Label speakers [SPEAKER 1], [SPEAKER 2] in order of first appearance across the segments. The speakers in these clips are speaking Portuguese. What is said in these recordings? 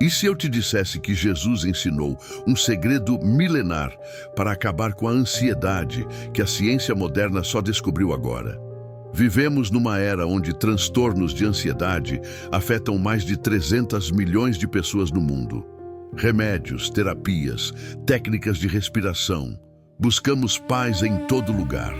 [SPEAKER 1] E se eu te dissesse que Jesus ensinou um segredo milenar para acabar com a ansiedade que a ciência moderna só descobriu agora? Vivemos numa era onde transtornos de ansiedade afetam mais de 300 milhões de pessoas no mundo. Remédios, terapias, técnicas de respiração. Buscamos paz em todo lugar.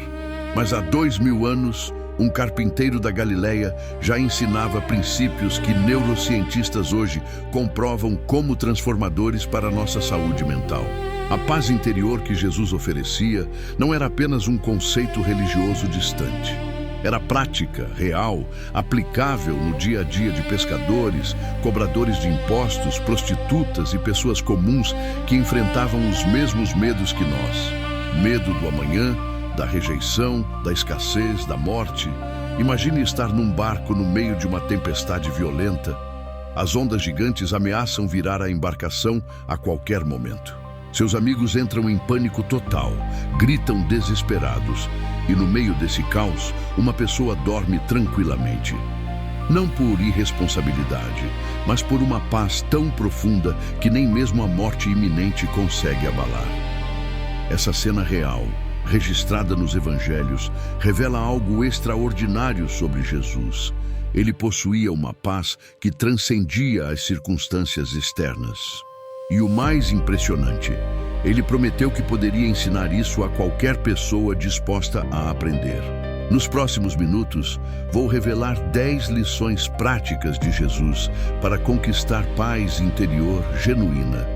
[SPEAKER 1] Mas há 2000 anos, um carpinteiro da Galileia já ensinava princípios que neurocientistas hoje comprovam como transformadores para a nossa saúde mental. A paz interior que Jesus oferecia não era apenas um conceito religioso distante. Era prática, real, aplicável no dia a dia de pescadores, cobradores de impostos, prostitutas e pessoas comuns que enfrentavam os mesmos medos que nós. Medo do amanhã, da rejeição, da escassez, da morte. Imagine estar num barco no meio de uma tempestade violenta. As ondas gigantes ameaçam virar a embarcação a qualquer momento. Seus amigos entram em pânico total, gritam desesperados. E no meio desse caos, uma pessoa dorme tranquilamente. Não por irresponsabilidade, mas por uma paz tão profunda que nem mesmo a morte iminente consegue abalar. Essa cena real, registrada nos evangelhos, revela algo extraordinário sobre Jesus. Ele possuía uma paz que transcendia as circunstâncias externas. E o mais impressionante, ele prometeu que poderia ensinar isso a qualquer pessoa disposta a aprender. Nos próximos minutos, vou revelar 10 lições práticas de Jesus para conquistar paz interior genuína.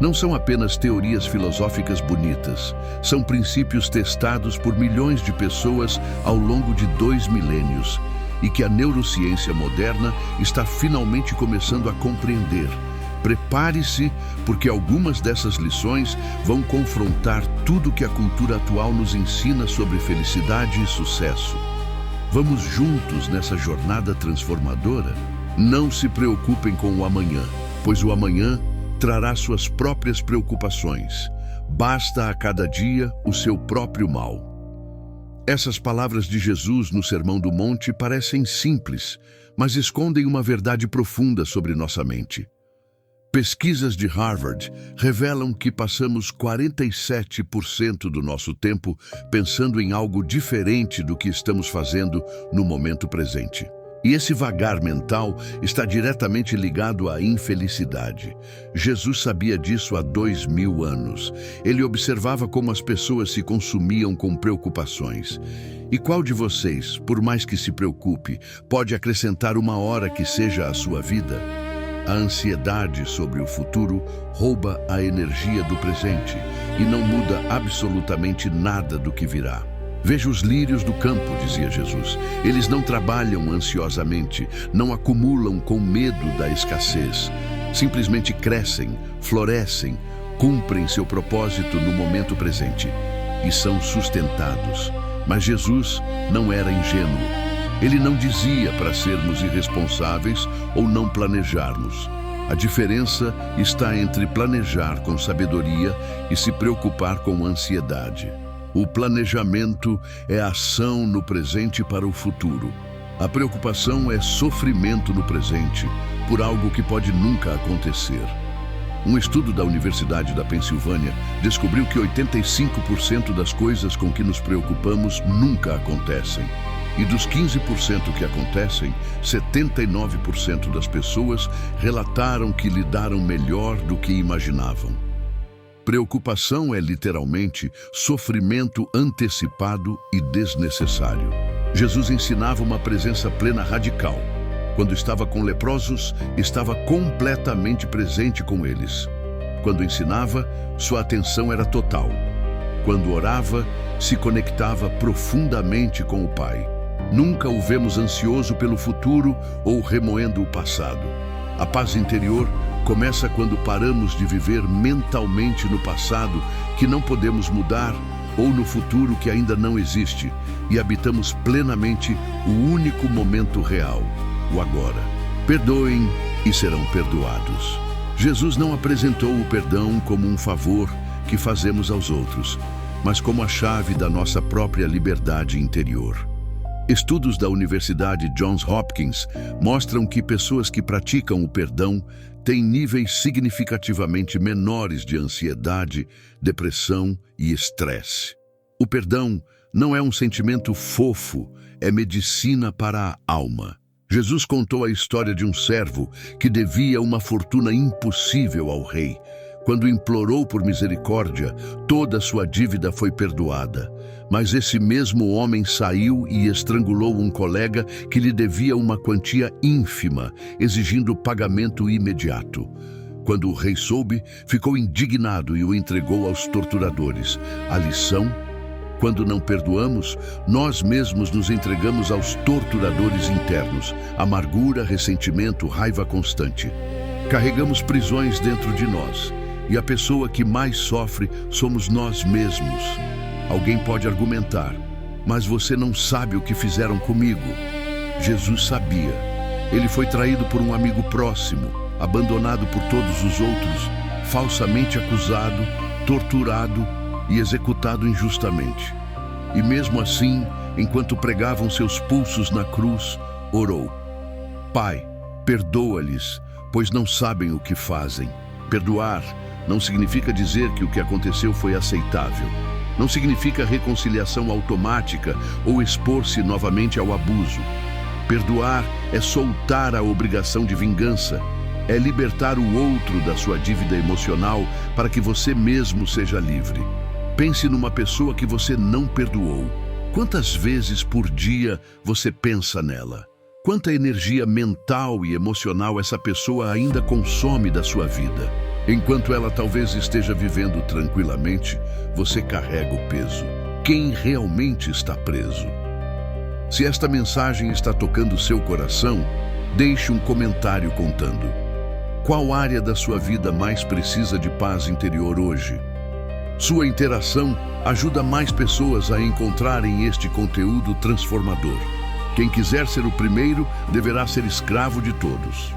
[SPEAKER 1] Não são apenas teorias filosóficas bonitas, são princípios testados por milhões de pessoas ao longo de 2 milênios e que a neurociência moderna está finalmente começando a compreender. Prepare-se, porque algumas dessas lições vão confrontar tudo que a cultura atual nos ensina sobre felicidade e sucesso. Vamos juntos nessa jornada transformadora? Não se preocupem com o amanhã, pois o amanhã trará suas próprias preocupações. Basta a cada dia o seu próprio mal. Essas palavras de Jesus no Sermão do Monte parecem simples, mas escondem uma verdade profunda sobre nossa mente. Pesquisas de Harvard revelam que passamos 47% do nosso tempo pensando em algo diferente do que estamos fazendo no momento presente. E esse vagar mental está diretamente ligado à infelicidade. Jesus sabia disso há 2000 anos. Ele observava como as pessoas se consumiam com preocupações. E qual de vocês, por mais que se preocupe, pode acrescentar uma hora que seja a sua vida? A ansiedade sobre o futuro rouba a energia do presente e não muda absolutamente nada do que virá. Veja os lírios do campo, dizia Jesus. Eles não trabalham ansiosamente, não acumulam com medo da escassez. Simplesmente crescem, florescem, cumprem seu propósito no momento presente e são sustentados. Mas Jesus não era ingênuo. Ele não dizia para sermos irresponsáveis ou não planejarmos. A diferença está entre planejar com sabedoria e se preocupar com ansiedade. O planejamento é ação no presente para o futuro. A preocupação é sofrimento no presente por algo que pode nunca acontecer. Um estudo da Universidade da Pensilvânia descobriu que 85% das coisas com que nos preocupamos nunca acontecem. E dos 15% que acontecem, 79% das pessoas relataram que lidaram melhor do que imaginavam. Preocupação é literalmente sofrimento antecipado e desnecessário. Jesus ensinava uma presença plena radical. Quando estava com leprosos, estava completamente presente com eles. Quando ensinava, sua atenção era total. Quando orava, se conectava profundamente com o Pai. Nunca o vemos ansioso pelo futuro ou remoendo o passado. A paz interior começa quando paramos de viver mentalmente no passado que não podemos mudar ou no futuro que ainda não existe e habitamos plenamente o único momento real, o agora. Perdoem e serão perdoados. Jesus não apresentou o perdão como um favor que fazemos aos outros, mas como a chave da nossa própria liberdade interior. Estudos da Universidade Johns Hopkins mostram que pessoas que praticam o perdão têm níveis significativamente menores de ansiedade, depressão e estresse. O perdão não é um sentimento fofo, é medicina para a alma. Jesus contou a história de um servo que devia uma fortuna impossível ao rei. Quando implorou por misericórdia, toda a sua dívida foi perdoada. Mas esse mesmo homem saiu e estrangulou um colega que lhe devia uma quantia ínfima, exigindo pagamento imediato. Quando o rei soube, ficou indignado e o entregou aos torturadores. A lição: quando não perdoamos, nós mesmos nos entregamos aos torturadores internos, amargura, ressentimento, raiva constante. Carregamos prisões dentro de nós. E a pessoa que mais sofre somos nós mesmos. Alguém pode argumentar, mas você não sabe o que fizeram comigo. Jesus sabia. Ele foi traído por um amigo próximo, abandonado por todos os outros, falsamente acusado, torturado e executado injustamente. E mesmo assim, enquanto pregavam seus pulsos na cruz, orou: Pai, perdoa-lhes, pois não sabem o que fazem. Perdoar não significa dizer que o que aconteceu foi aceitável. Não significa reconciliação automática ou expor-se novamente ao abuso. Perdoar é soltar a obrigação de vingança. É libertar o outro da sua dívida emocional para que você mesmo seja livre. Pense numa pessoa que você não perdoou. Quantas vezes por dia você pensa nela? Quanta energia mental e emocional essa pessoa ainda consome da sua vida? Enquanto ela talvez esteja vivendo tranquilamente, você carrega o peso. Quem realmente está preso? Se esta mensagem está tocando seu coração, deixe um comentário contando. Qual área da sua vida mais precisa de paz interior hoje? Sua interação ajuda mais pessoas a encontrarem este conteúdo transformador. Quem quiser ser o primeiro deverá ser escravo de todos.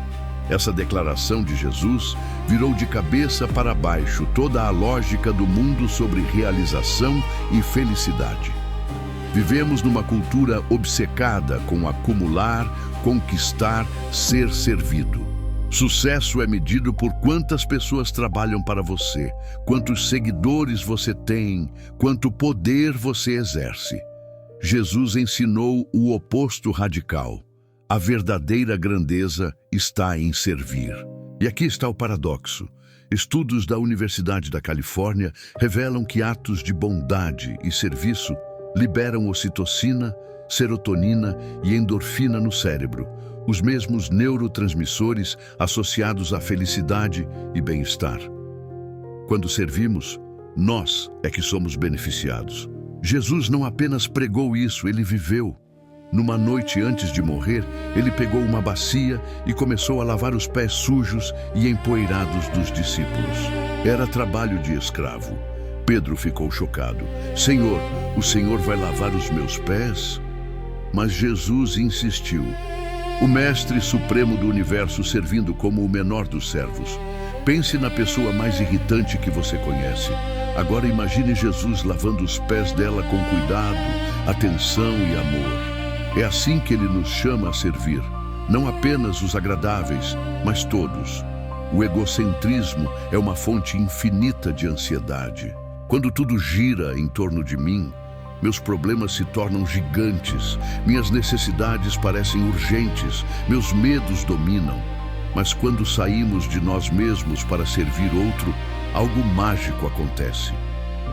[SPEAKER 1] Essa declaração de Jesus virou de cabeça para baixo toda a lógica do mundo sobre realização e felicidade. Vivemos numa cultura obcecada com acumular, conquistar, ser servido. Sucesso é medido por quantas pessoas trabalham para você, quantos seguidores você tem, quanto poder você exerce. Jesus ensinou o oposto radical. A verdadeira grandeza está em servir. E aqui está o paradoxo. Estudos da Universidade da Califórnia revelam que atos de bondade e serviço liberam ocitocina, serotonina e endorfina no cérebro, os mesmos neurotransmissores associados à felicidade e bem-estar. Quando servimos, nós é que somos beneficiados. Jesus não apenas pregou isso, ele viveu. Numa noite antes de morrer, ele pegou uma bacia e começou a lavar os pés sujos e empoeirados dos discípulos. Era trabalho de escravo. Pedro ficou chocado. Senhor, o Senhor vai lavar os meus pés? Mas Jesus insistiu. O Mestre Supremo do Universo servindo como o menor dos servos. Pense na pessoa mais irritante que você conhece. Agora imagine Jesus lavando os pés dela com cuidado, atenção e amor. É assim que ele nos chama a servir, não apenas os agradáveis, mas todos. O egocentrismo é uma fonte infinita de ansiedade. Quando tudo gira em torno de mim, meus problemas se tornam gigantes, minhas necessidades parecem urgentes, meus medos dominam. Mas quando saímos de nós mesmos para servir outro, algo mágico acontece.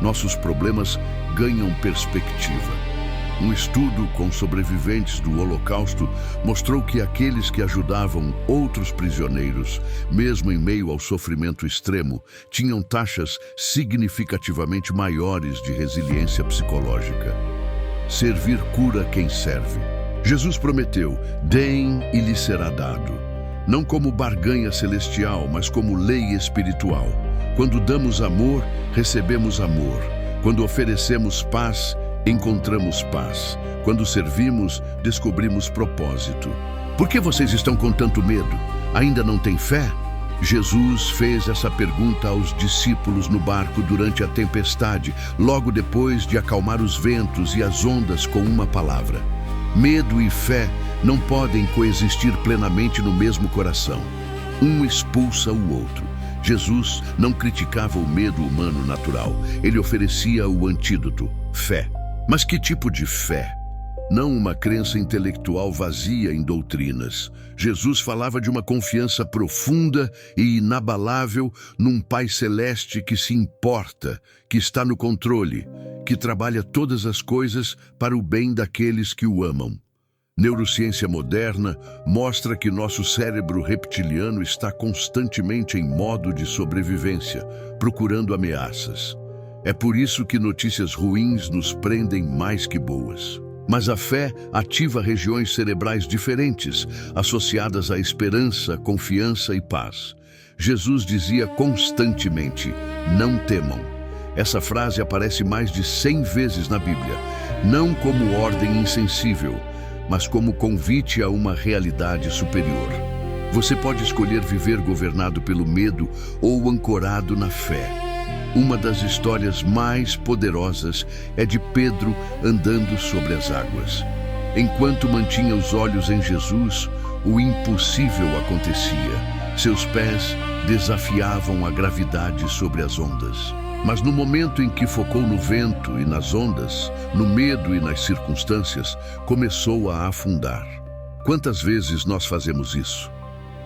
[SPEAKER 1] Nossos problemas ganham perspectiva. Um estudo com sobreviventes do Holocausto mostrou que aqueles que ajudavam outros prisioneiros, mesmo em meio ao sofrimento extremo, tinham taxas significativamente maiores de resiliência psicológica. Servir cura quem serve. Jesus prometeu: deem e lhes será dado. Não como barganha celestial, mas como lei espiritual. Quando damos amor, recebemos amor. Quando oferecemos paz, encontramos paz. Quando servimos, descobrimos propósito. Por que vocês estão com tanto medo? Ainda não têm fé? Jesus fez essa pergunta aos discípulos no barco durante a tempestade, logo depois de acalmar os ventos e as ondas com uma palavra. Medo e fé não podem coexistir plenamente no mesmo coração. Um expulsa o outro. Jesus não criticava o medo humano natural. Ele oferecia o antídoto, fé. Mas que tipo de fé? Não uma crença intelectual vazia em doutrinas. Jesus falava de uma confiança profunda e inabalável num Pai Celeste que se importa, que está no controle, que trabalha todas as coisas para o bem daqueles que o amam. Neurociência moderna mostra que nosso cérebro reptiliano está constantemente em modo de sobrevivência, procurando ameaças. É por isso que notícias ruins nos prendem mais que boas. Mas a fé ativa regiões cerebrais diferentes, associadas à esperança, confiança e paz. Jesus dizia constantemente, não temam. Essa frase aparece mais de 100 vezes na Bíblia, não como ordem insensível, mas como convite a uma realidade superior. Você pode escolher viver governado pelo medo ou ancorado na fé. Uma das histórias mais poderosas é de Pedro andando sobre as águas. Enquanto mantinha os olhos em Jesus, o impossível acontecia. Seus pés desafiavam a gravidade sobre as ondas. Mas no momento em que focou no vento e nas ondas, no medo e nas circunstâncias, começou a afundar. Quantas vezes nós fazemos isso?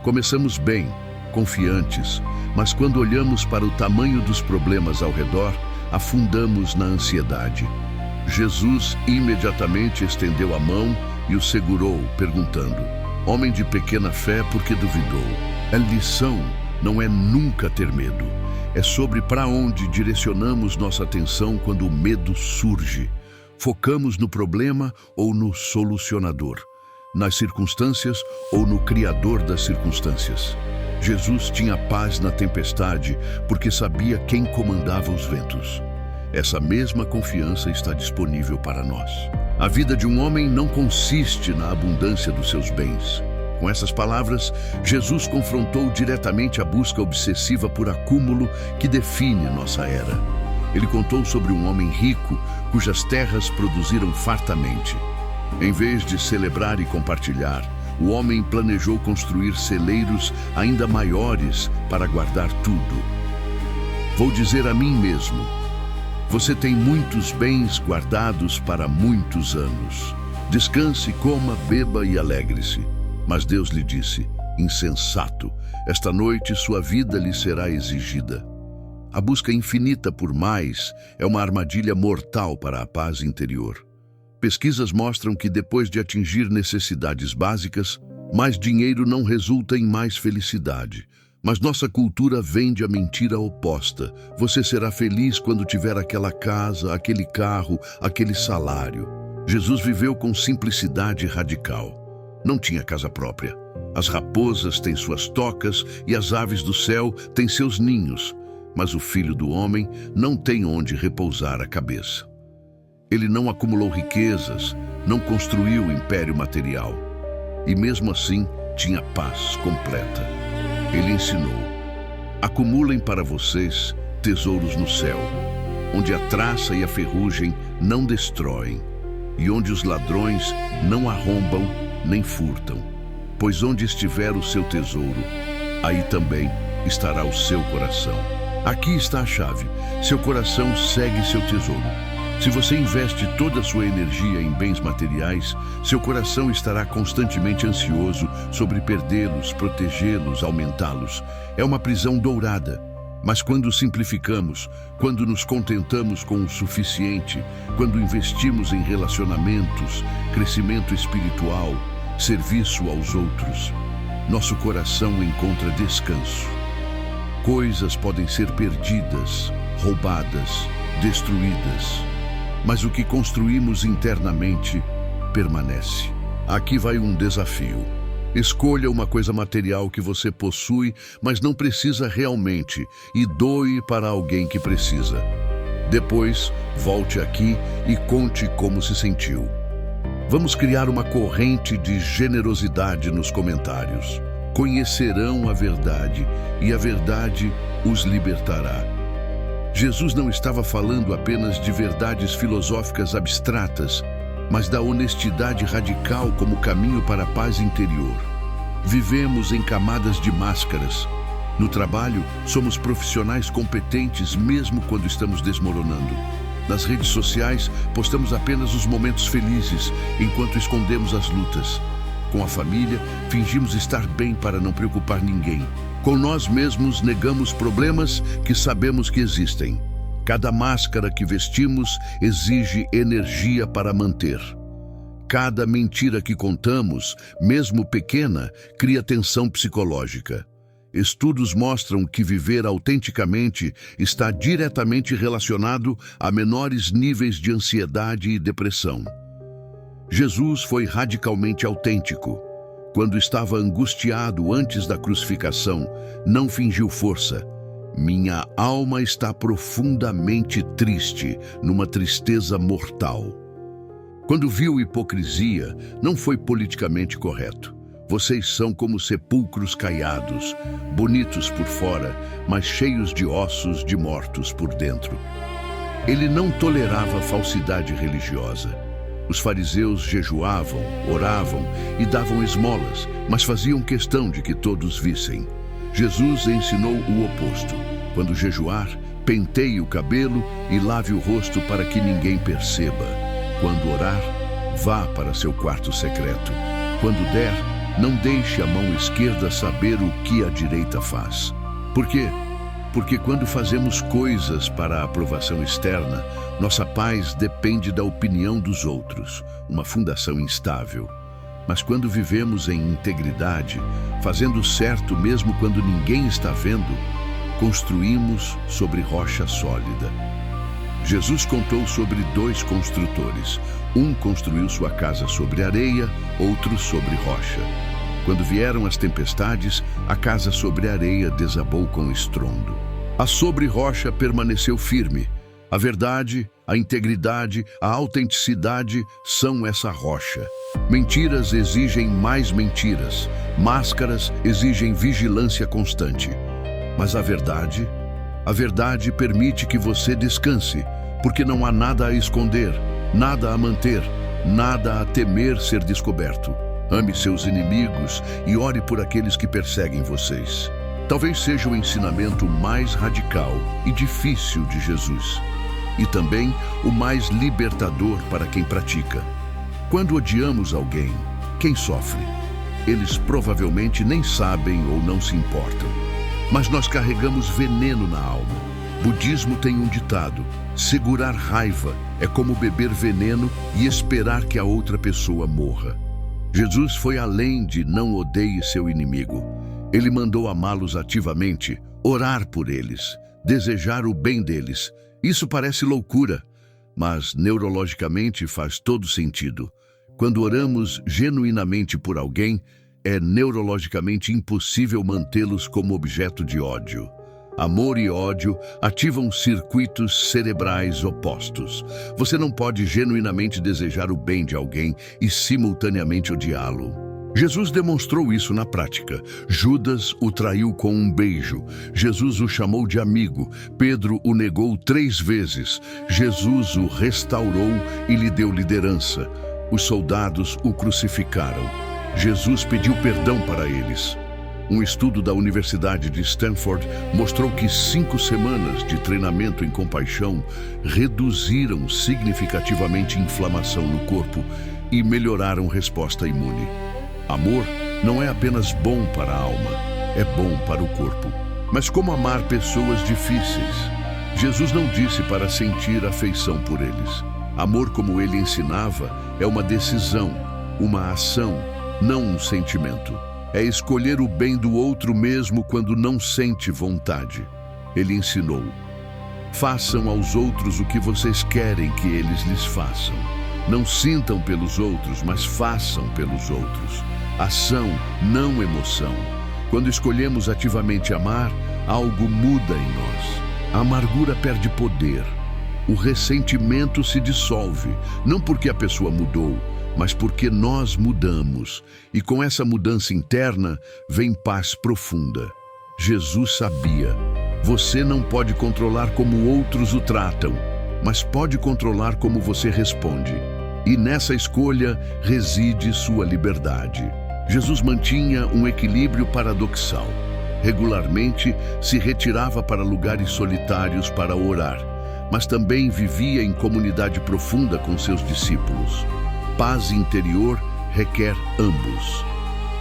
[SPEAKER 1] Começamos bem, confiantes, mas quando olhamos para o tamanho dos problemas ao redor, afundamos na ansiedade. Jesus imediatamente estendeu a mão e o segurou, perguntando, homem de pequena fé, por que duvidou? A lição não é nunca ter medo, é sobre para onde direcionamos nossa atenção quando o medo surge. Focamos no problema ou no solucionador, nas circunstâncias ou no criador das circunstâncias. Jesus tinha paz na tempestade porque sabia quem comandava os ventos. Essa mesma confiança está disponível para nós. A vida de um homem não consiste na abundância dos seus bens. Com essas palavras, Jesus confrontou diretamente a busca obsessiva por acúmulo que define nossa era. Ele contou sobre um homem rico cujas terras produziram fartamente. Em vez de celebrar e compartilhar, o homem planejou construir celeiros ainda maiores para guardar tudo. Vou dizer a mim mesmo, você tem muitos bens guardados para muitos anos. Descanse, coma, beba e alegre-se. Mas Deus lhe disse, insensato, esta noite sua vida lhe será exigida. A busca infinita por mais é uma armadilha mortal para a paz interior. Pesquisas mostram que depois de atingir necessidades básicas, mais dinheiro não resulta em mais felicidade. Mas nossa cultura vende a mentira oposta. Você será feliz quando tiver aquela casa, aquele carro, aquele salário. Jesus viveu com simplicidade radical. Não tinha casa própria. As raposas têm suas tocas e as aves do céu têm seus ninhos. Mas o Filho do Homem não tem onde repousar a cabeça. Ele não acumulou riquezas, não construiu império material. E mesmo assim, tinha paz completa. Ele ensinou, acumulem para vocês tesouros no céu, onde a traça e a ferrugem não destroem, e onde os ladrões não arrombam nem furtam. Pois onde estiver o seu tesouro, aí também estará o seu coração. Aqui está a chave. Seu coração segue seu tesouro. Se você investe toda a sua energia em bens materiais, seu coração estará constantemente ansioso sobre perdê-los, protegê-los, aumentá-los. É uma prisão dourada. Mas quando simplificamos, quando nos contentamos com o suficiente, quando investimos em relacionamentos, crescimento espiritual, serviço aos outros, nosso coração encontra descanso. Coisas podem ser perdidas, roubadas, destruídas, mas o que construímos internamente permanece. Aqui vai um desafio. Escolha uma coisa material que você possui, mas não precisa realmente, e doe para alguém que precisa. Depois, volte aqui e conte como se sentiu. Vamos criar uma corrente de generosidade nos comentários. Conhecerão a verdade, e a verdade os libertará. Jesus não estava falando apenas de verdades filosóficas abstratas, mas da honestidade radical como caminho para a paz interior. vivemos em camadas de máscaras. No trabalho, somos profissionais competentes mesmo quando estamos desmoronando. Nas redes sociais, postamos apenas os momentos felizes, enquanto escondemos as lutas. Com a família, fingimos estar bem para não preocupar ninguém. Com nós mesmos, negamos problemas que sabemos que existem. Cada máscara que vestimos exige energia para manter. Cada mentira que contamos, mesmo pequena, cria tensão psicológica. Estudos mostram que viver autenticamente está diretamente relacionado a menores níveis de ansiedade e depressão. Jesus foi radicalmente autêntico. Quando estava angustiado antes da crucificação, não fingiu força. Minha alma está profundamente triste, numa tristeza mortal. Quando viu hipocrisia, não foi politicamente correto. Vocês são como sepulcros caiados, bonitos por fora, mas cheios de ossos de mortos por dentro. Ele não tolerava falsidade religiosa. Os fariseus jejuavam, oravam e davam esmolas, mas faziam questão de que todos vissem. Jesus ensinou o oposto. Quando jejuar, penteie o cabelo e lave o rosto para que ninguém perceba. Quando orar, vá para seu quarto secreto. Quando der, não deixe a mão esquerda saber o que a direita faz. Por quê? Porque quando fazemos coisas para a aprovação externa, nossa paz depende da opinião dos outros, uma fundação instável. Mas quando vivemos em integridade, fazendo certo mesmo quando ninguém está vendo, construímos sobre rocha sólida. Jesus contou sobre 2 construtores. Um construiu sua casa sobre areia, outro sobre rocha. Quando vieram as tempestades, a casa sobre areia desabou com estrondo. A sobre rocha permaneceu firme. A verdade, a integridade, a autenticidade são essa rocha. Mentiras exigem mais mentiras. Máscaras exigem vigilância constante. Mas a verdade permite que você descanse, porque não há nada a esconder, nada a manter, nada a temer ser descoberto. Ame seus inimigos e ore por aqueles que perseguem vocês. Talvez seja o ensinamento mais radical e difícil de Jesus, e também o mais libertador para quem pratica. Quando odiamos alguém, quem sofre? Eles provavelmente nem sabem ou não se importam. Mas nós carregamos veneno na alma. Budismo tem um ditado: segurar raiva é como beber veneno e esperar que a outra pessoa morra. Jesus foi além de não odeie seu inimigo. Ele mandou amá-los ativamente, orar por eles, desejar o bem deles. Isso parece loucura, mas neurologicamente faz todo sentido. Quando oramos genuinamente por alguém, é neurologicamente impossível mantê-los como objeto de ódio. Amor e ódio ativam circuitos cerebrais opostos. Você não pode genuinamente desejar o bem de alguém e simultaneamente odiá-lo. Jesus demonstrou isso na prática. Judas o traiu com um beijo. Jesus o chamou de amigo. Pedro o negou 3 vezes. Jesus o restaurou e lhe deu liderança. Os soldados o crucificaram. Jesus pediu perdão para eles. Um estudo da Universidade de Stanford mostrou que 5 semanas de treinamento em compaixão reduziram significativamente a inflamação no corpo e melhoraram a resposta imune. Amor não é apenas bom para a alma, é bom para o corpo. Mas como amar pessoas difíceis? Jesus não disse para sentir afeição por eles. Amor, como ele ensinava, é uma decisão, uma ação, não um sentimento. É escolher o bem do outro mesmo quando não sente vontade. Ele ensinou: façam aos outros o que vocês querem que eles lhes façam. Não sintam pelos outros, mas façam pelos outros. Ação, não emoção. Quando escolhemos ativamente amar, algo muda em nós. A amargura perde poder. O ressentimento se dissolve, não porque a pessoa mudou, mas porque nós mudamos. E com essa mudança interna, vem paz profunda. Jesus sabia: você não pode controlar como outros o tratam, mas pode controlar como você responde. E nessa escolha reside sua liberdade. Jesus mantinha um equilíbrio paradoxal. Regularmente se retirava para lugares solitários para orar, mas também vivia em comunidade profunda com seus discípulos. Paz interior requer ambos.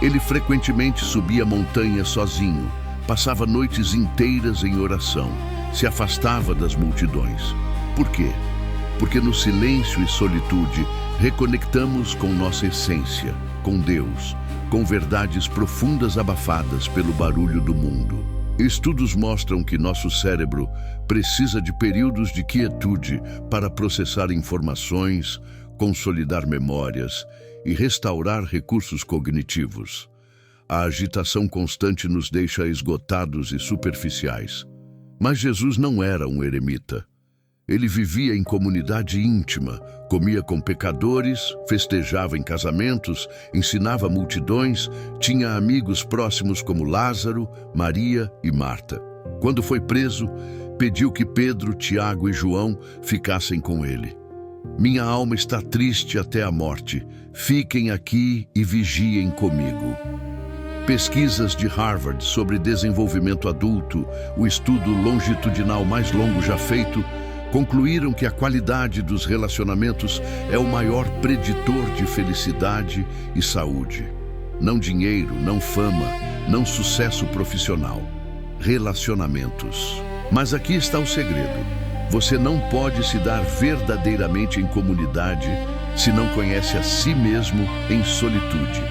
[SPEAKER 1] Ele frequentemente subia montanhas sozinho, passava noites inteiras em oração, se afastava das multidões. Por quê? Porque no silêncio e solitude reconectamos com nossa essência, com Deus, com verdades profundas abafadas pelo barulho do mundo. Estudos mostram que nosso cérebro precisa de períodos de quietude para processar informações, consolidar memórias e restaurar recursos cognitivos. A agitação constante nos deixa esgotados e superficiais. Mas Jesus não era um eremita. Ele vivia em comunidade íntima, comia com pecadores, festejava em casamentos, ensinava multidões, tinha amigos próximos como Lázaro, Maria e Marta. Quando foi preso, pediu que Pedro, Tiago e João ficassem com ele. Minha alma está triste até a morte. Fiquem aqui e vigiem comigo. Pesquisas de Harvard sobre desenvolvimento adulto, o estudo longitudinal mais longo já feito, concluíram que a qualidade dos relacionamentos é o maior preditor de felicidade e saúde. Não dinheiro, não fama, não sucesso profissional. Relacionamentos. Mas aqui está o segredo. Você não pode se dar verdadeiramente em comunidade se não conhece a si mesmo em solitude.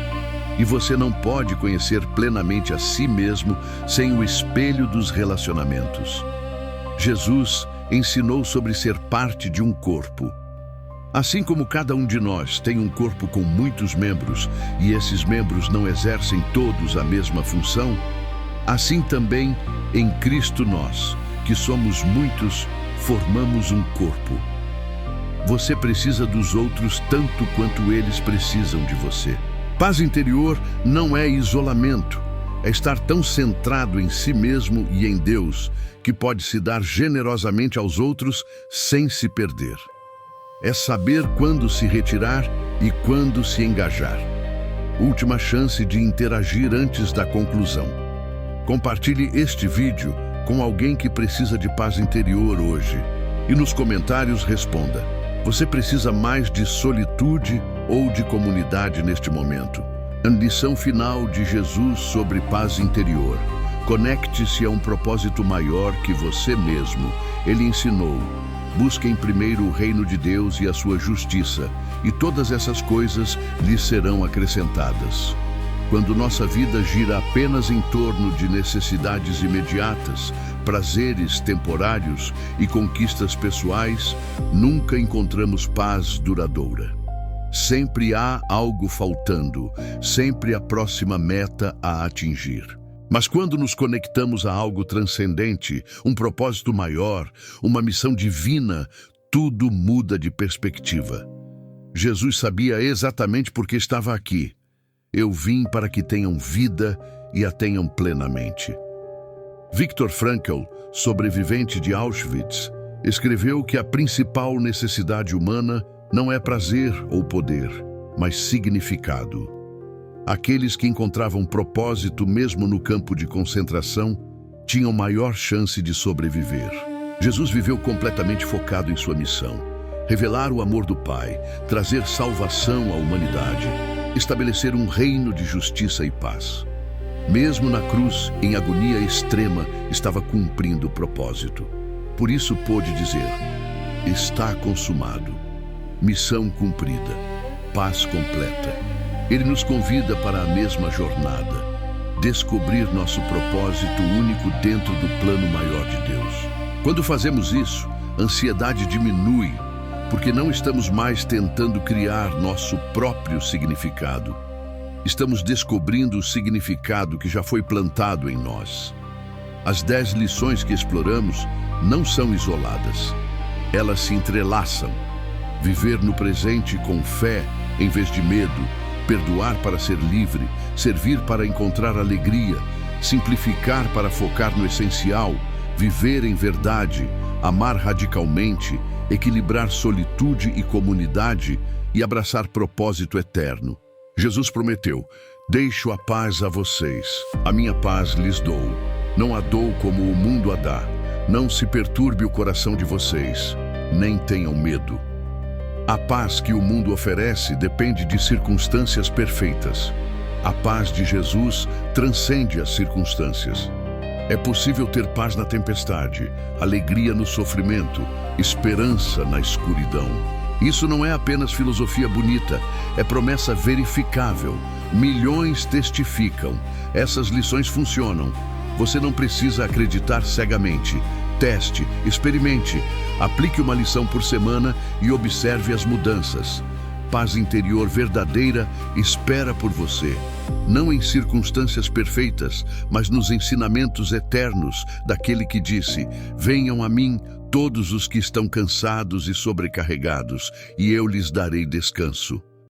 [SPEAKER 1] E você não pode conhecer plenamente a si mesmo sem o espelho dos relacionamentos. Jesus ensinou sobre ser parte de um corpo. Assim como cada um de nós tem um corpo com muitos membros e esses membros não exercem todos a mesma função, assim também em Cristo nós, que somos muitos, formamos um corpo. Você precisa dos outros tanto quanto eles precisam de você. Paz interior não é isolamento, é estar tão centrado em si mesmo e em Deus que pode se dar generosamente aos outros sem se perder. É saber quando se retirar e quando se engajar. Última chance de interagir antes da conclusão. Compartilhe este vídeo com alguém que precisa de paz interior hoje. E nos comentários responda: você precisa mais de solitude ou de comunidade neste momento? A lição final de Jesus sobre paz interior. Conecte-se a um propósito maior que você mesmo. Ele ensinou: busquem primeiro o reino de Deus e a sua justiça, e todas essas coisas lhes serão acrescentadas. Quando nossa vida gira apenas em torno de necessidades imediatas, prazeres temporários e conquistas pessoais, nunca encontramos paz duradoura. Sempre há algo faltando, sempre a próxima meta a atingir. Mas quando nos conectamos a algo transcendente, um propósito maior, uma missão divina, tudo muda de perspectiva. Jesus sabia exatamente por que estava aqui. Eu vim para que tenham vida e a tenham plenamente. Viktor Frankl, sobrevivente de Auschwitz, escreveu que a principal necessidade humana não é prazer ou poder, mas significado. Aqueles que encontravam propósito mesmo no campo de concentração tinham maior chance de sobreviver. Jesus viveu completamente focado em sua missão: revelar o amor do Pai, trazer salvação à humanidade, estabelecer um reino de justiça e paz. Mesmo na cruz, em agonia extrema, estava cumprindo o propósito. Por isso pôde dizer: está consumado. Missão cumprida. Paz completa. Ele nos convida para a mesma jornada. Descobrir nosso propósito único dentro do plano maior de Deus. Quando fazemos isso, a ansiedade diminui, porque não estamos mais tentando criar nosso próprio significado. Estamos descobrindo o significado que já foi plantado em nós. As 10 lições que exploramos não são isoladas. Elas se entrelaçam. Viver no presente com fé em vez de medo, perdoar para ser livre, servir para encontrar alegria, simplificar para focar no essencial, viver em verdade, amar radicalmente, equilibrar solitude e comunidade e abraçar propósito eterno. Jesus prometeu: Deixo a paz a vocês, a minha paz lhes dou. Não a dou como o mundo a dá. Não se perturbe o coração de vocês, nem tenham medo. A paz que o mundo oferece depende de circunstâncias perfeitas. A paz de Jesus transcende as circunstâncias. É possível ter paz na tempestade, alegria no sofrimento, esperança na escuridão. Isso não é apenas filosofia bonita, é promessa verificável. Milhões testificam. Essas lições funcionam. Você não precisa acreditar cegamente. Teste, experimente, aplique uma lição por semana e observe as mudanças. Paz interior verdadeira espera por você, não em circunstâncias perfeitas, mas nos ensinamentos eternos daquele que disse: venham a mim todos os que estão cansados e sobrecarregados, e eu lhes darei descanso.